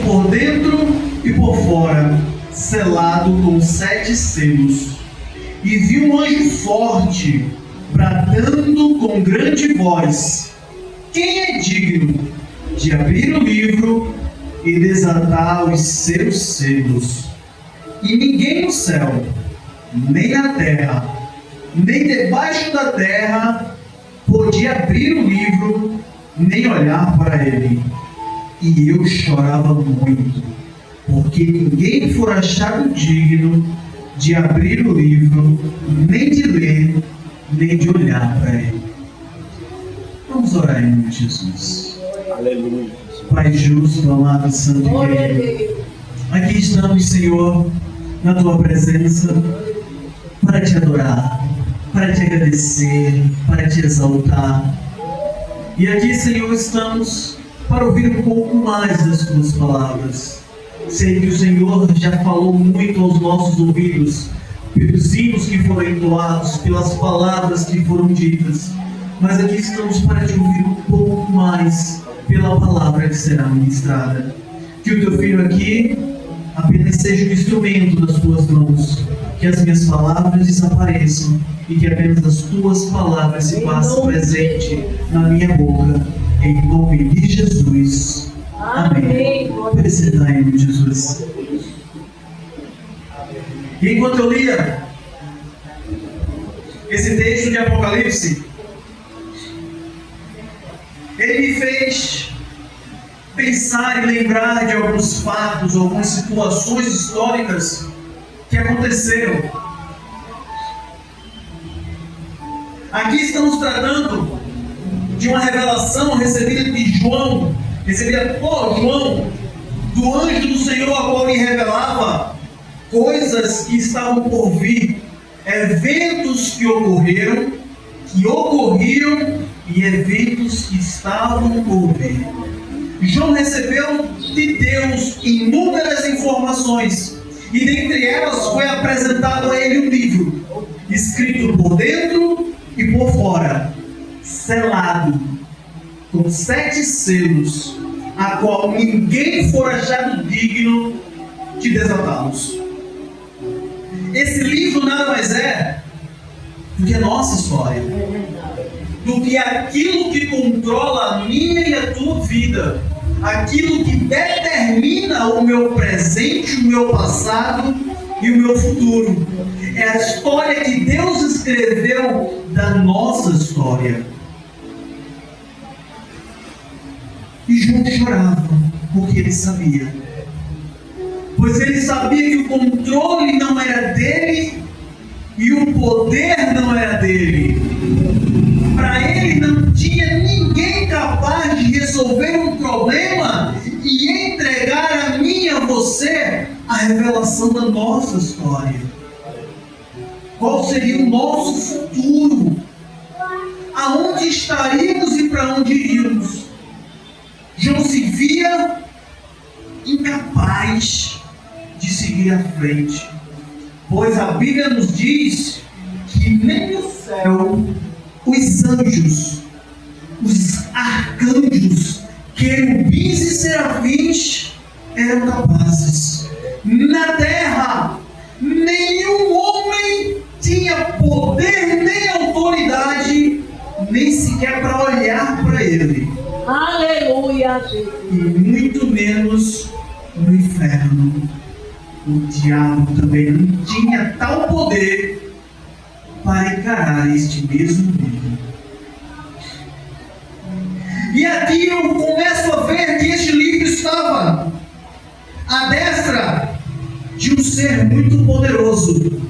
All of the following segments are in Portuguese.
por dentro e por fora, selado com 7 selos. E vi um anjo forte, bradando com grande voz: quem é digno de abrir o livro e desatar os seus selos? E ninguém no céu, nem na terra, nem debaixo da terra, podia abrir o livro, nem olhar para ele. E eu chorava muito, porque ninguém for achado digno de abrir o livro, nem de ler, nem de olhar para ele. Vamos orar em nome de Jesus. Aleluia. Pai justo, amado, santo e querido, aqui estamos, Senhor, na Tua presença, para Te adorar, para Te agradecer, para Te exaltar. E aqui, Senhor, estamos para ouvir um pouco mais das Tuas palavras. Sei que o Senhor já falou muito aos nossos ouvidos, pelos hinos que foram entoados, pelas palavras que foram ditas. Mas aqui estamos para Te ouvir um pouco mais pela palavra que será ministrada. Que o Teu Filho aqui apenas seja um instrumento das Tuas mãos. Que as minhas palavras desapareçam e que apenas as Tuas palavras se façam presente na minha boca. Em nome de Jesus. Amém. Presentar em nome de Jesus. E enquanto eu lia esse texto de Apocalipse, ele me fez pensar e lembrar de alguns fatos, algumas situações históricas que aconteceram. Aqui estamos tratando de uma revelação recebida de João, recebida por João, do anjo do Senhor, a qual lhe revelava coisas que estavam por vir, eventos que ocorreram, que ocorriam e eventos que estavam por vir. João recebeu de Deus inúmeras informações, e dentre elas foi apresentado a ele um livro, escrito por dentro e por fora, selado com 7 selos, a qual ninguém for achado digno de desatá-los. Esse livro nada mais é do que a nossa história, do que aquilo que controla a minha e a tua vida, aquilo que determina o meu presente, o meu passado e o meu futuro. É a história que Deus escreveu da nossa história. E João chorava, porque ele sabia. Pois ele sabia que o controle não era dele e o poder não era dele. Para ele não tinha ninguém capaz de resolver um problema e entregar a mim e a você a revelação da nossa história. Qual seria o nosso futuro? Aonde estaríamos e para onde iríamos? João se via incapaz de seguir à frente, pois a Bíblia nos diz que nem o céu, os anjos, os arcanjos, querubins e serafins eram capazes. Na terra, nenhum homem tinha poder nem autoridade, nem sequer para olhar para ele. Aleluia, Jesus. E muito menos no inferno. O diabo também não tinha tal poder para encarar este mesmo livro. E aqui eu começo a ver que este livro estava à destra de um ser muito poderoso.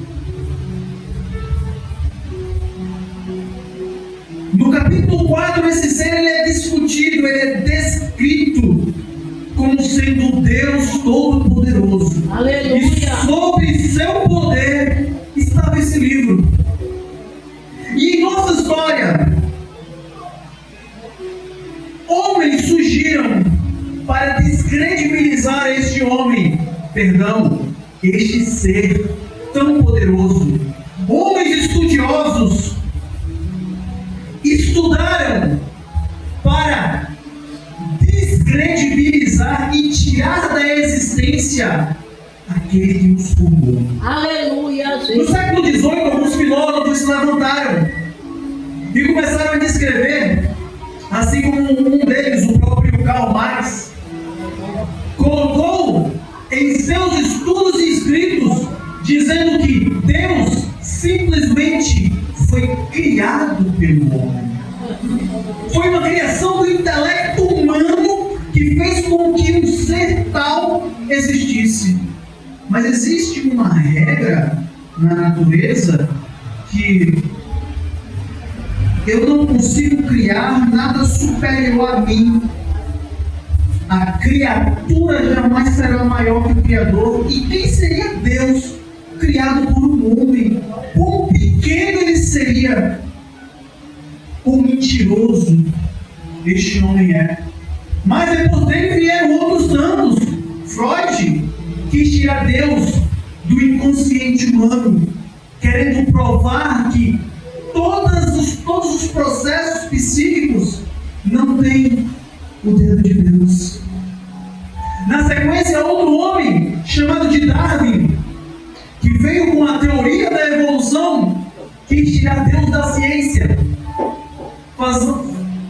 No capítulo 4, esse ser ele é discutido, ele é descrito como sendo o Deus Todo-Poderoso. Aleluia. E sobre seu poder estava esse livro. E em nossa história, homens surgiram para descredibilizar este ser tão poderoso. Homens estudiosos estudaram para descredibilizar e tirar da essência aquele que nos formou. Aleluia, No Jesus. século XVIII, alguns filósofos se levantaram e começaram a descrever, assim como um deles, o próprio Karl Marx, colocou em seus estudos e escritos, dizendo que Deus simplesmente foi criado pelo homem. Foi uma criação do intelecto humano que fez com que um ser tal existisse. Mas existe uma regra na natureza que eu não consigo criar nada superior a mim. A criatura jamais será maior que o Criador. E quem seria Deus criado por um homem? Quão pequeno ele seria? Quão mentiroso este homem é. Mas depois dele vieram outros tantos. Freud quis tirar Deus do inconsciente humano, querendo provar que todos os processos psíquicos não têm o dedo de Deus. Na sequência, outro homem chamado de Darwin, que veio com a teoria da evolução, quis tirar Deus da ciência,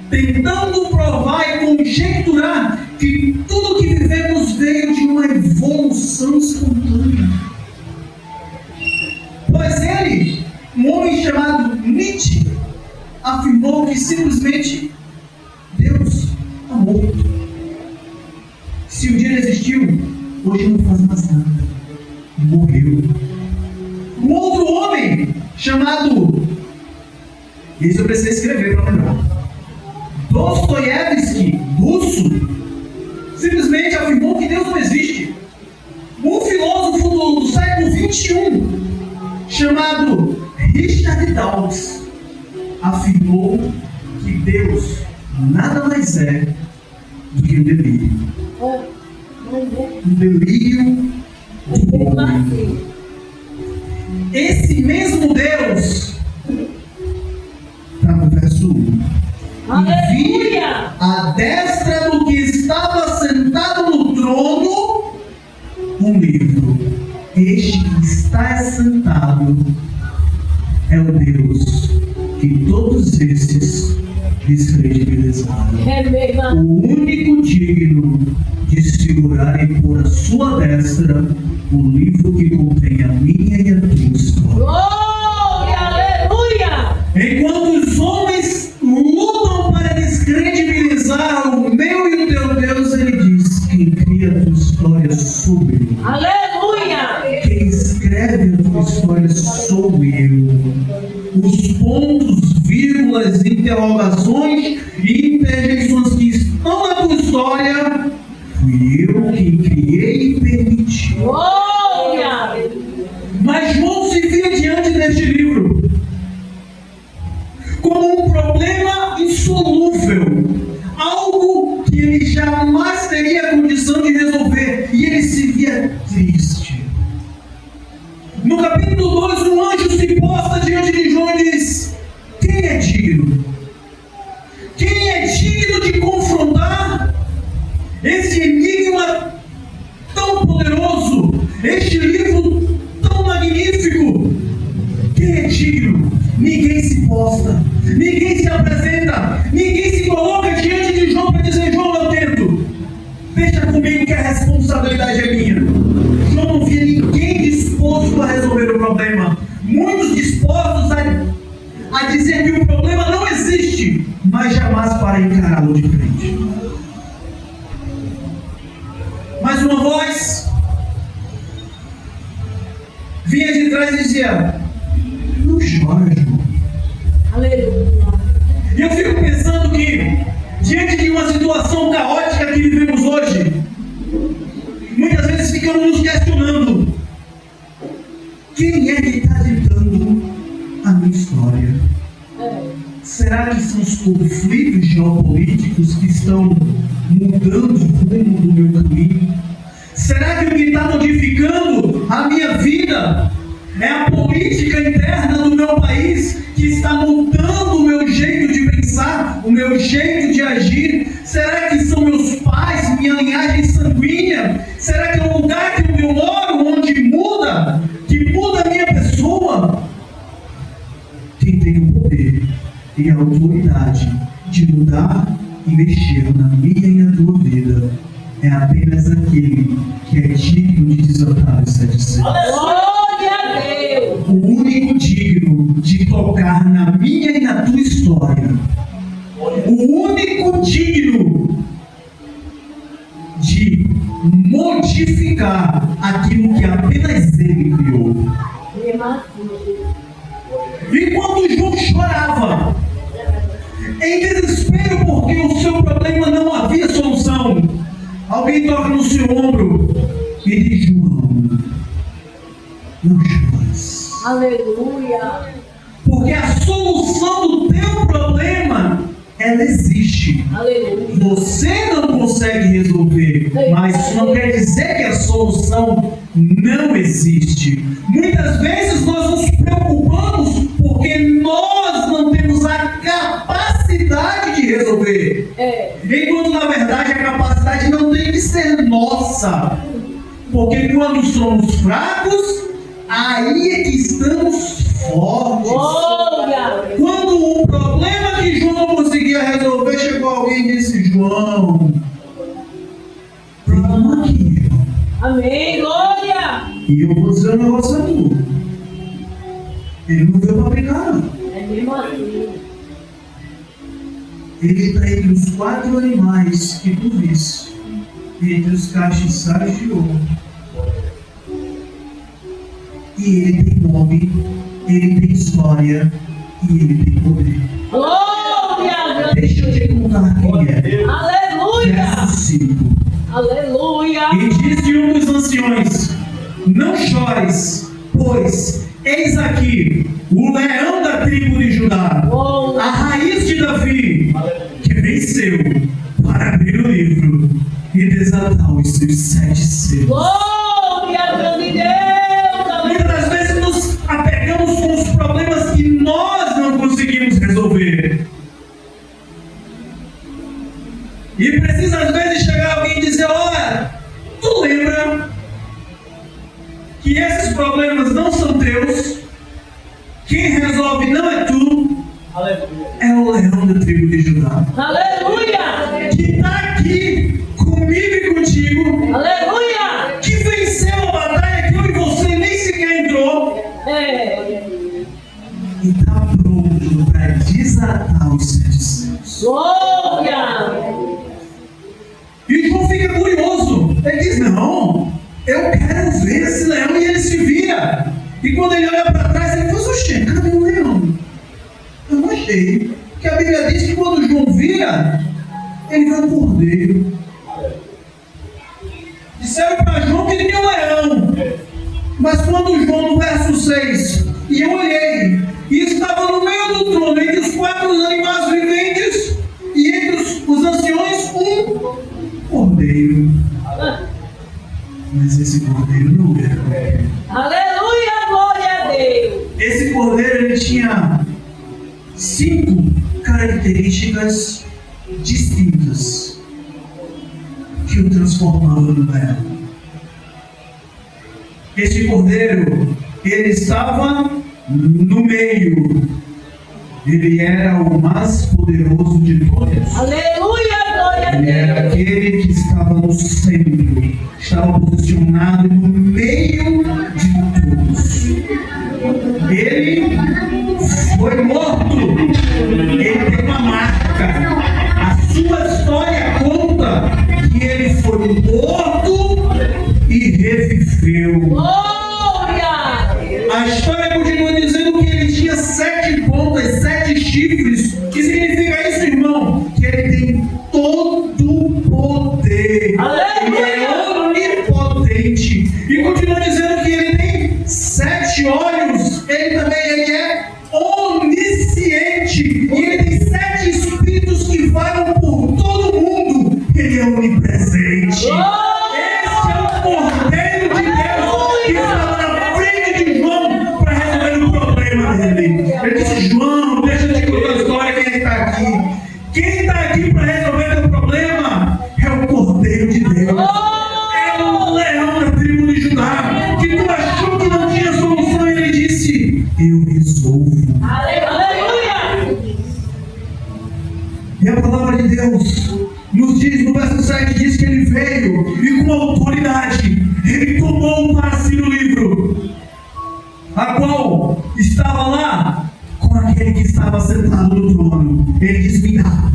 tentando provar e conjecturar que tudo que vivemos veio de uma evolução espontânea. Pois ele, um homem chamado Nietzsche, afirmou que simplesmente Deus está morto. Se um dia ele existiu, hoje não faz mais nada. Morreu. Um outro homem chamado, isso eu preciso escrever para lembrar, Dostoiévski, russo, simplesmente afirmou que Deus não existe. Um filósofo do século XXI, chamado Richard Dawkins, afirmou que Deus nada mais é do que um delírio. Um delírio do homem. Esse mesmo Deus, está no verso 1. Aleluia! À destra do que estava sentado no trono, um livro. Este que está sentado é o Deus que todos esses descredibilizaram. É mesmo. O único digno de segurar e pôr à sua destra o livro que contém a minha e a tua história. Glória, aleluia! Enquanto os homens lutam para descredibilizar o meu e o teu Deus, ele diz: quem cria a tua história sou eu. Aleluia! Quem escreve a tua história sou eu. Os pontos, vírgulas, interrogações e interjeições que estão na tua história, fui eu quem criei e permiti. Glória! Mas João se via diante deste livro como um problema insolúvel, algo que ele jamais teria condição de resolver, e ele se via triste. No capítulo 2, um anjo se posta diante de João e diz: quem é digno? Quem é digno de confrontar esse enigma tão poderoso, este livro tão magnífico? Quem é digno? Ninguém se posta, ninguém se apresenta, ninguém se coloca diante de João para dizer: João, eu tento, deixa comigo que a responsabilidade é minha. João não via ninguém disposto a resolver o problema, muitos dispostos a dizer que o problema não existe, mas jamais para encará-lo de frente. Mas uma voz vinha de trás e dizia: não chora, João. Aleluia! E eu fico pensando que, diante de uma situação caótica que vivemos hoje, muitas vezes ficamos nos questionando: quem é que está ditando a minha história? Será que são os conflitos geopolíticos que estão mudando o rumo do meu caminho? Será que o que está modificando a minha vida é a política interna do meu país, que está mudando o meu jeito de pensar, o meu jeito de agir? Será que são meus pais, minha linhagem sanguínea? Será que é o lugar mudar e mexer na minha e na tua vida é apenas aquele que é digno de desatar os 7 selos. Glória a Deus. O único digno de tocar na minha e na tua história. O único digno de modificar aquilo que apenas ele criou. E quando João chorava, em desespero porque o seu problema não havia solução, alguém toca no seu ombro e diz: João, não chores. Aleluia. Porque a solução do teu problema, ela existe. Aleluia. Você não consegue resolver, mas isso não quer dizer que a solução não existe. Muitas vezes nós nos preocupamos porque nós não temos a capacidade de resolver. Enquanto na verdade a capacidade não tem que ser nossa. Porque quando somos fracos, aí é que estamos fortes. Glória. Quando o problema que João não conseguia resolver, chegou alguém e disse: João, vem aqui, João. Amém. Glória. E eu vou dizer um negócio a tu. Ele não veio para brincar, não. É mesmo assim. Ele está entre os 4 animais que tu viste, entre os castiçais de ouro. E ele tem nome, ele tem história e ele tem poder. Glória. Deixa eu te contar quem é. Aleluia. Verso 5. Aleluia. E disse um dos anciões: não chores, pois eis aqui o leão da tribo de Judá, a raiz de Davi, que venceu para abrir o livro e desatar os seus 7 selos. Glória, grande Deus. Muitas das vezes nos apegamos com os problemas que nós não conseguimos resolver. E precisa às vezes chegar alguém e dizer: olha, tu lembra que esses problemas não são teus, quem resolve não é tu, é o leão da tribo de Judá, Aleluia. que está aqui comigo e contigo, Aleluia. que venceu a batalha que eu e você nem sequer entrou, e está pronto para desatar os 7 selos. Glória. E João fica curioso. Ele diz: não, eu quero ver esse leão. E ele se vira. E quando ele olha para trás, ele fala: oxê, cadê o leão? Eu não achei. Porque a Bíblia diz que quando João vira, ele vê um cordeiro. Disseram para João que ele tinha um leão. Mas quando João, no verso 6, e eu olhei, e estava no meio do trono, entre os 4 animais viventes, e entre os anciões, um cordeiro. Mas esse cordeiro não era. Aleluia. Glória a Deus. Esse cordeiro, ele tinha 5 características distintas que o transformavam no leão. Esse cordeiro, ele estava no meio. Ele era o mais poderoso de todos. Aleluia. Glória a Ele era Deus. aquele que estava no centro, estava posicionado no meio de todos. Ele foi morto, ele tem uma marca. A sua história conta que ele foi morto e reviveu. Glória. A história continua dizendo que ele tinha 7 pontas, 7 chifres. O que significa isso, irmão? Que ele tem todo o poder. Ele é onipotente. E continua dizendo que ele tem 7 olhos. Ele também é onisciente. E ele tem 7 espíritos que vagam por todo mundo. Ele é onipresente. Esse é o Cordeiro de Deus veio e com autoridade, ele tomou para si o livro, a qual estava lá com aquele que estava sentado no trono. Ele disse: me dá,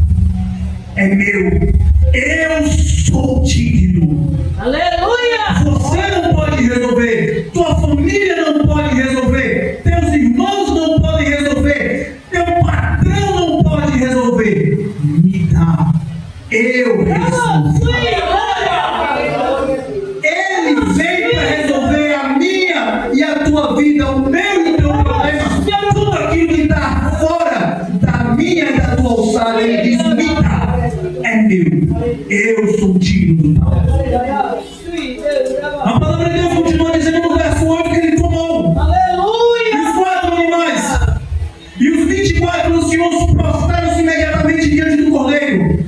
é meu, eu sou digno. Aleluia! Você não pode resolver, tua família não pode resolver, teus irmãos não podem resolver, teu patrão não pode resolver. Me dá, eu resolvo. Ele veio para resolver a minha e a tua vida, o meu e o teu problema, tudo aquilo que está fora da minha e da tua alçada. Ele diz: me dá, é meu, eu sou digno do tal. A palavra de Deus continua dizendo no verso 8 que ele tomou. E os 4 animais e os 24 anciãos prostraram-se imediatamente diante do Cordeiro,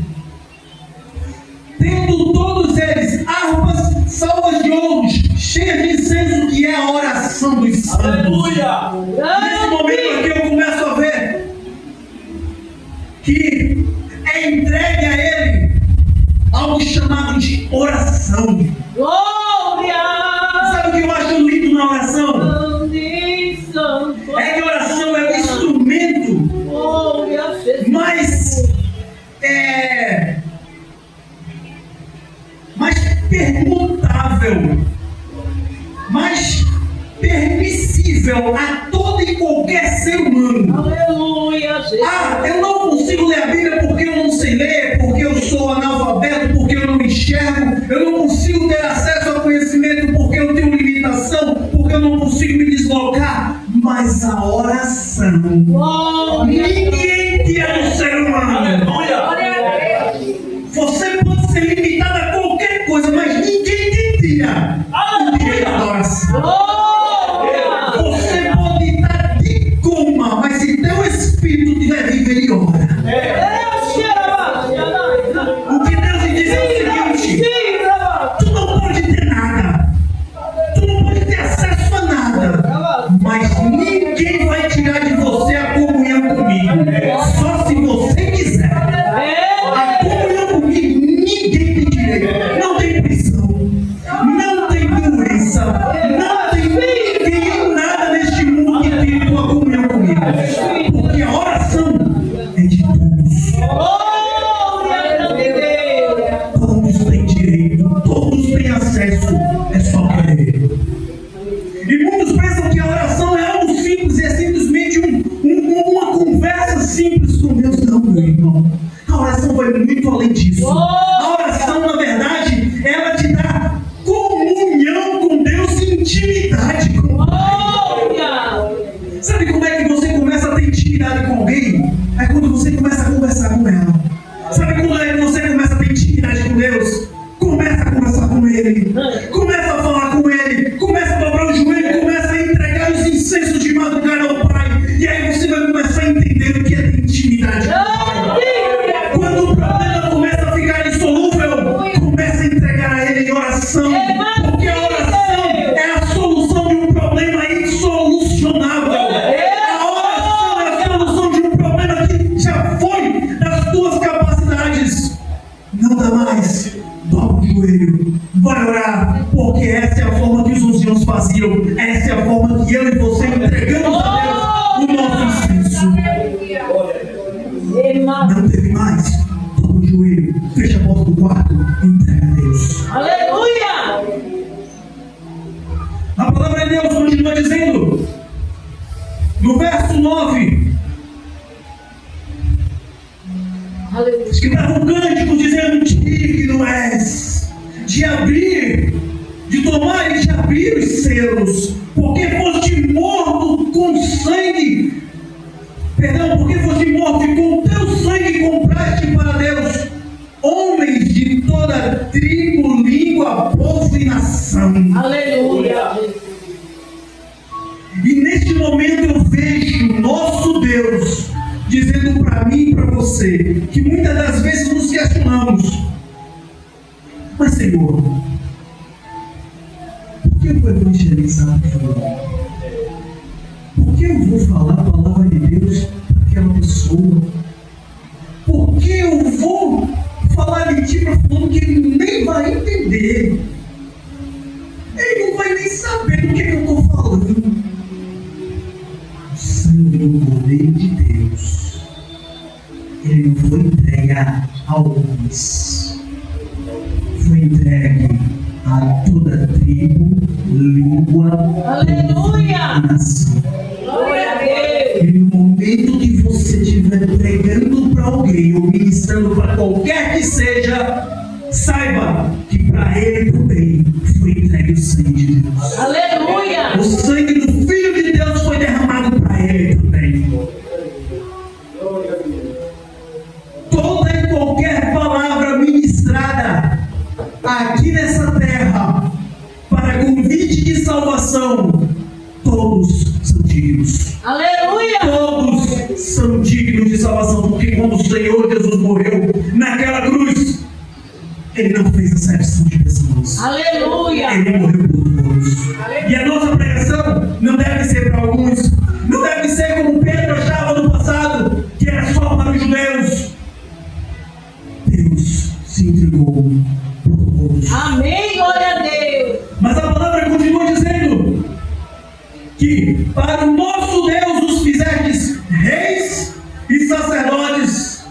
tendo todos eles harpas salvas de ouro, cheias de incenso, que é a oração dos santos. Nesse momento aqui eu começo a ver que é entregue a ele algo chamado de oração. Sabe o que eu acho lindo na oração? É que a oração é o instrumento mais permutável, mais permissível a todo e qualquer ser humano. Eu não consigo ler a Bíblia porque eu não sei ler, porque eu sou analfabeto, porque eu não enxergo, eu não consigo ter acesso ao conhecimento porque eu tenho limitação, porque eu não consigo me deslocar. Mas a oração, ninguém tira do ser humano. Você pode ser limitado a qualquer coisa, mas ninguém te tira o direito da oração. Você pode estar de coma, mas se teu espírito tiver vivo, ele ora. O que Deus lhe diz é o seguinte: tu não pode ter nada, tu não pode ter acesso a nada, mas ninguém vai tirar de você a comunhão comigo, só se você quiser. A comunhão comigo ninguém tem direito, não tem prisão, não tem doença, não tem ninguém, nada neste mundo que tem tua comunhão comigo, porque a oração é de todos. Todos têm direito, todos têm acesso, é só querer. E muitos pensam que a oração é algo simples, é simplesmente uma conversa simples com Deus. Não, meu irmão. A oração vai muito além disso. A oração, na verdade, ela te dá comunhão com Deus, intimidade com Deus. Sabe como é que você começa a ter intimidade com alguém? É quando você começa a conversar com ela. Sabe quando é que você começa a ter intimidade com Deus? Começa a conversar com Ele, começa a falar com Ele, começa a dobrar o joelho, começa a entregar os incensos de madrugada ao Pai. E aí você vai começar a entender o que é ter intimidade com o Pai. Quando o problema começa a ficar insolúvel, começa a entregar a Ele em oração, porque a oração é a solução de um problema insolucionável. A oração é a solução de um problema que já foi das tuas capacidades. Não dá mais. Dobra o joelho, vai orar, porque essa é a forma que os anciãos faziam, essa é a forma que eu e você entregamos a Deus o nosso incenso. Não teve mais. Dobra o joelho, fecha a porta do quarto e entrega a Deus. Aleluia! A palavra de Deus continua dizendo, no verso 9, que estavam cânticos dizendo: digno és de abrir, de tomar e de abrir os selos, porque foste morto com sangue, porque foste morto e com teu sangue compraste para Deus homens de toda tribo, língua, povo e nação. Aleluia! E neste momento eu vejo nosso Deus dizendo para mim e para você, que muitas das vezes nos questionamos: mas Senhor, por que eu vou evangelizar, Senhor? Por que eu vou falar a palavra de Deus para aquela pessoa? Por que eu vou falar de partir para fulano que ele nem vai entender. Ele não vai nem saber do que eu estou falando. O sangue do Cordeiro de Deus, ele não foi entregue a alguns, foi entregue a toda tribo, língua, Aleluia! e nação. Glória a Deus! E no momento que você estiver pregando para alguém ou ministrando para qualquer que seja, saiba que para ele também foi entregue o sangue de Deus. Aleluia! O sangue do Filho de Deus foi derramado para ele também. Toda e qualquer palavra ministrada aqui nessa terra para convite de salvação, todos são dignos. Aleluia! Todos são dignos de salvação, porque quando o Senhor Jesus morreu naquela cruz, ele não fez acepção de pessoas. Aleluia! Ele morreu por todos. E a nossa pregação não deve ser para alguns, não deve ser como Pedro achava no passado, que era só para os judeus. Deus se entregou por todos. Amém! Glória a Deus! Mas a palavra continua dizendo que para o nosso Deus os fizestes reis e sacerdotes.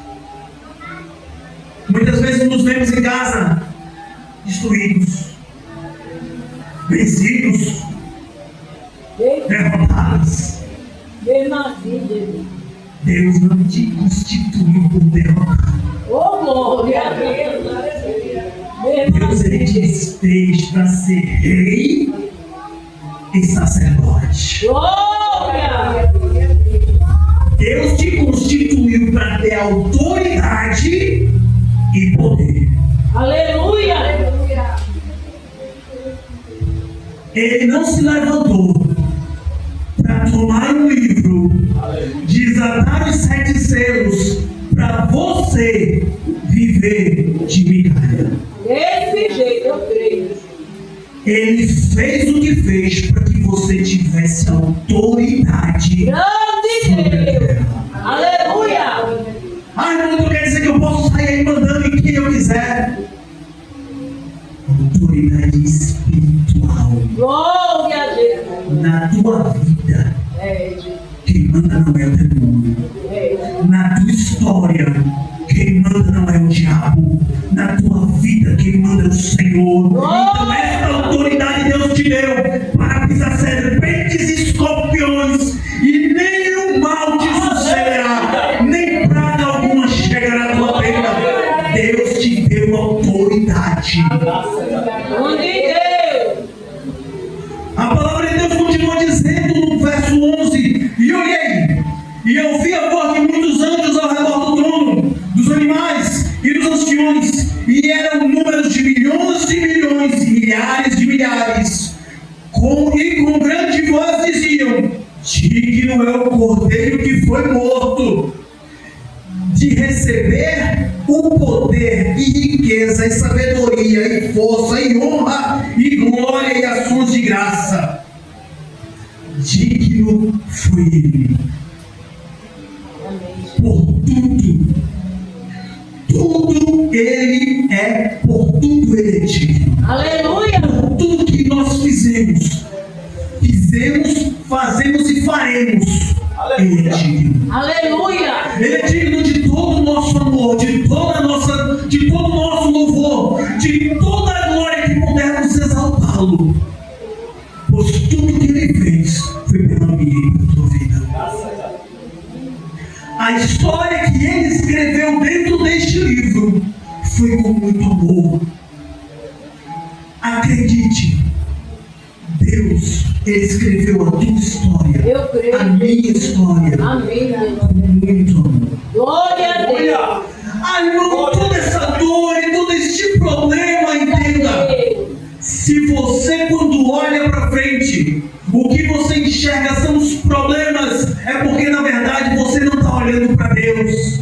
Muitas vezes nos vemos em casa destruídos, vencidos, derrotados. Deus não te constituiu por derrotado. Oh, glória a Deus! Deus ele te fez para ser rei e sacerdote. Glória! Deus te constituiu para ter autoridade e poder. Aleluia! Ele não se levantou para tomar um livro, desatar os 7 selos, para você viver de migalha. Desse jeito eu creio. Ele fez o que fez para que você tivesse autoridade. Grande Deus! Aleluia! Ah, irmão, tu quer dizer que eu posso sair aí mandando em quem eu quiser? Autoridade espiritual Glória a Deus! na tua vida. É, Quem manda não é o demônio. Na tua história, quem manda não é o diabo. Na tua vida, quem manda é o Senhor. Então essa autoridade Deus te deu para pisar serpentes e escorpiões, e nenhum mal te sucederá, nem praga alguma chegará à tua tenda. Deus te deu autoridade. onde Deus! A palavra de Deus continua dizendo no verso 11: E olhei, e eu vi a voz de muitos anjos ao redor do trono, dos animais e dos anciões, e eram números de milhões e milhões, e milhares de milhares, e com grande voz diziam: Digno é o Cordeiro que foi morto, de receber o poder e riqueza e sabedoria e força e honra e glória e ações de graça. Digno foi ele por tudo ele é, por tudo ele é digno. Aleluia! Por tudo que nós fizemos, fazemos e faremos, ele é digno. Aleluia! Ele é digno de todo o nosso amor, de todo o nosso louvor, de toda a glória que pudermos exaltá-lo. Pois tudo que ele fez foi pela minha e pela tua vida. A história que ele escreveu dentro deste livro foi com muito amor. Acredite, Deus, ele escreveu a tua história, Eu creio. a minha história, Amém. com muito amor. Glória a Deus! Ah, irmão, toda essa dor e todo este problema, entenda. Se você, quando olha para frente, o que você enxerga são os problemas, é porque na verdade você não está olhando para Deus.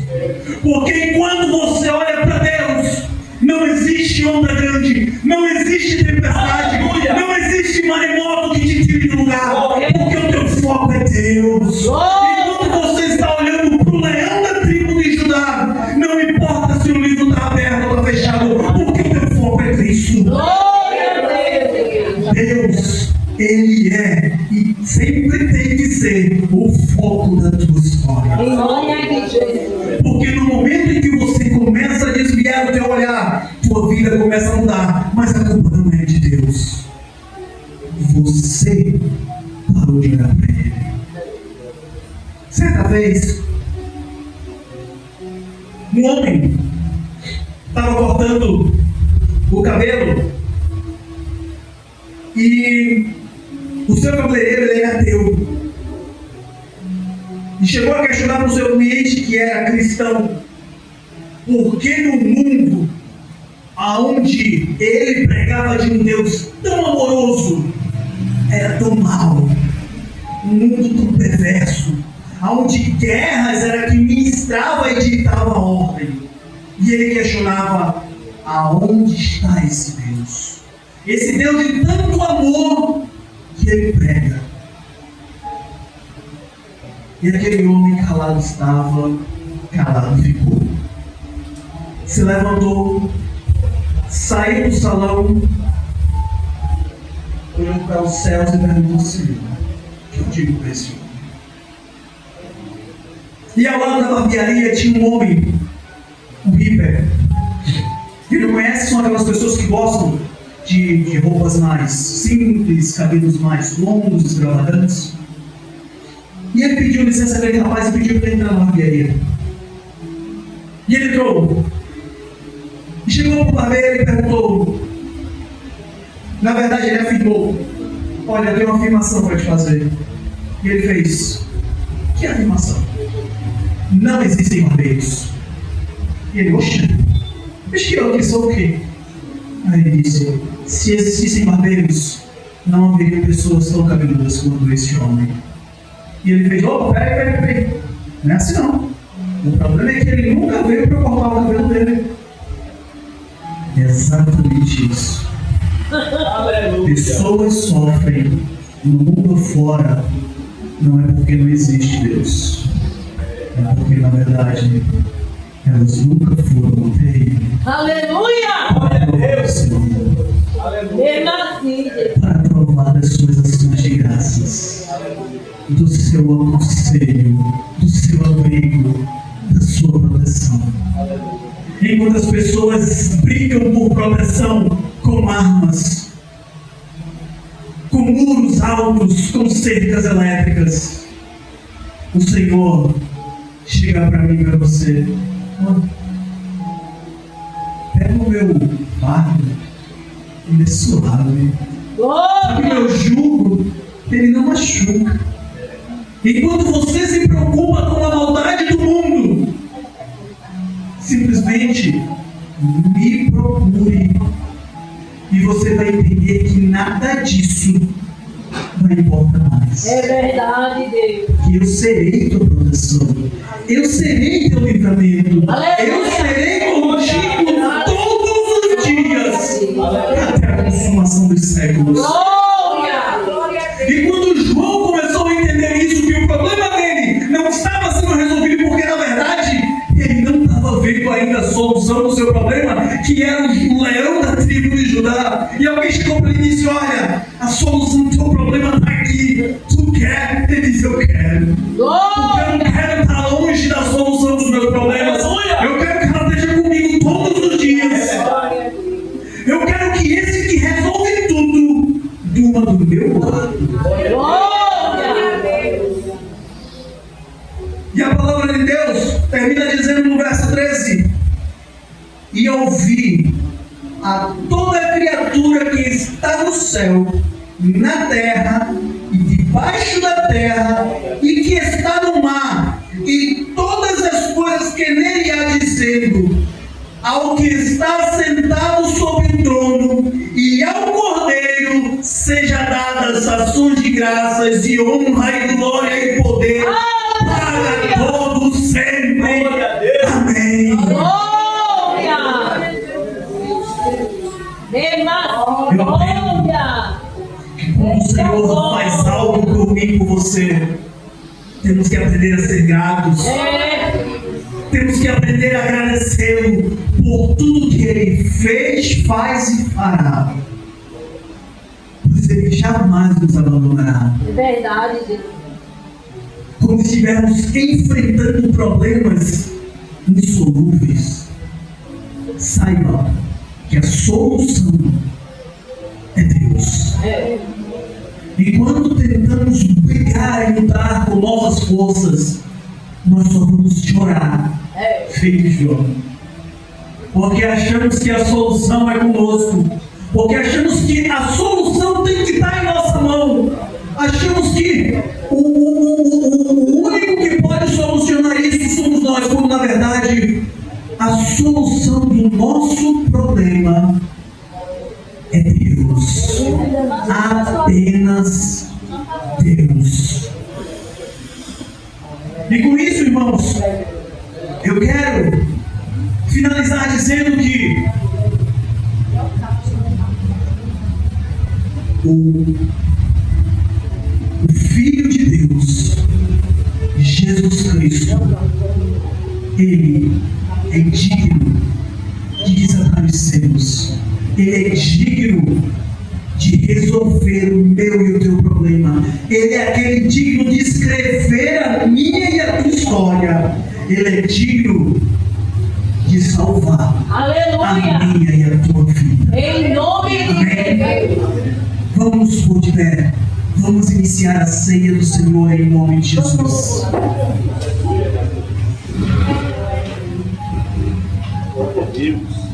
Porque enquanto você olha para Deus, não existe onda grande, não existe tempestade, não existe maremoto que te tire do lugar, porque o teu foco é Deus. Enquanto você está olhando para o leão da tribo de Judá, não importa se o livro está aberto ou está fechado, Deus, Ele é e sempre tem que ser o foco da tua história. Porque no momento em que você começa a desviar o teu olhar, tua vida começa a mudar. Mas a culpa não é de Deus. Você parou de olhar para Ele. Certa vez, um homem estava cortando o cabelo e o seu cabeleireiro, ele era ateu, e chegou a questionar para o seu cliente, que era cristão, por que no mundo aonde ele pregava de um Deus tão amoroso era tão mau, um mundo tão perverso, aonde guerras era que ministrava e ditava ordem. E ele questionava: aonde está esse Deus? Esse Deus de tanto amor que ele prega. E aquele homem calado estava, calado ficou. Se levantou, saiu do salão, olhou para os céus e perguntou: Senhor, o que eu digo para esse homem? E ao lado da barbearia tinha um homem, um hippie. Quem não conhece são aquelas pessoas que gostam de roupas mais simples, cabelos mais longos, extravagantes. E ele pediu licença para aquele rapaz e pediu para ele entrar na barbearia. E ele entrou. E chegou para o barbeiro e perguntou. Na verdade, ele afirmou: olha, eu tenho uma afirmação para te fazer. E ele fez: que afirmação? Não existem barbeiros. E ele: oxe, que eu que sou o quê? Aí ele disse: se existissem barbeiros, não haveriam pessoas tão cabeludas quanto esse homem. E ele fez: opa, peraí. Não é assim não. O problema é que ele nunca veio para cortar o cabelo dele. É exatamente isso. Pessoas sofrem no mundo fora, não é porque não existe Deus, é porque na verdade elas nunca foram até Ele. Aleluia! Senhor, para provar das suas ações de graças, do seu conselho, do seu abrigo, da sua proteção. Enquanto as pessoas brigam por proteção com armas, com muros altos, com cercas elétricas, o Senhor chega para mim e para você: pega o meu fardo, ele é suave. O meu jugo, ele não machuca. Enquanto você se preocupa com a maldade do mundo, simplesmente me procure e você vai entender que nada disso não importa mais. É verdade, Deus. Que eu serei tua proteção, eu serei teu livramento, eu serei contigo todos os dias até a consumação dos séculos. E quando João começou a entender isso, que o problema dele não estava sendo resolvido, porque na verdade ele não estava vendo ainda a solução do seu problema, que era o leão da tribo de Judá. E alguém chegou para ele e disse: olha, a solução do teu problema está aqui. Tu quer? Ele disse: eu quero. Porque eu não quero estar longe da solução dos meus problemas. Eu quero que ela esteja comigo todos os dias. Eu quero que esse que resolve tudo durma do meu lado. E a palavra de Deus termina dizendo no verso 13: e ouvi a toda criatura que está no céu, na terra e debaixo da terra, e que está no mar, e todas as coisas que nele há, dizendo: ao que está sentado sobre o trono e ao Cordeiro seja dadas ações de graças e honra e glória e poder para todos sempre. Amém. Que quando o Senhor faz algo por mim e por você, temos que aprender a ser gratos. Temos que aprender a agradecê-lo por tudo que Ele fez, faz e fará. Pois Ele jamais nos abandonará. É verdade, Deus. Quando estivermos enfrentando problemas insolúveis, saiba que a solução é Deus. Enquanto tentamos brigar e lutar com nossas forças, nós só vamos chorar, feito Jó. Porque achamos que a solução é conosco. Porque achamos que a solução tem que estar em nossa mão. Achamos que o único que pode solucionar isso somos nós, quando na verdade a solução do nosso problema é Deus. Apenas Deus. E com isso, irmãos, eu quero finalizar dizendo que o Filho de Deus, Jesus Cristo, Ele é digno de desaparecermos. Ele é digno de resolver o meu e o teu problema. Ele é aquele digno de escrever a minha e a tua história. Ele é digno de salvar Aleluia. a minha e a tua vida. Em nome de Deus. Vamos por de pé. Vamos iniciar a ceia do Senhor em nome de Jesus. Deus.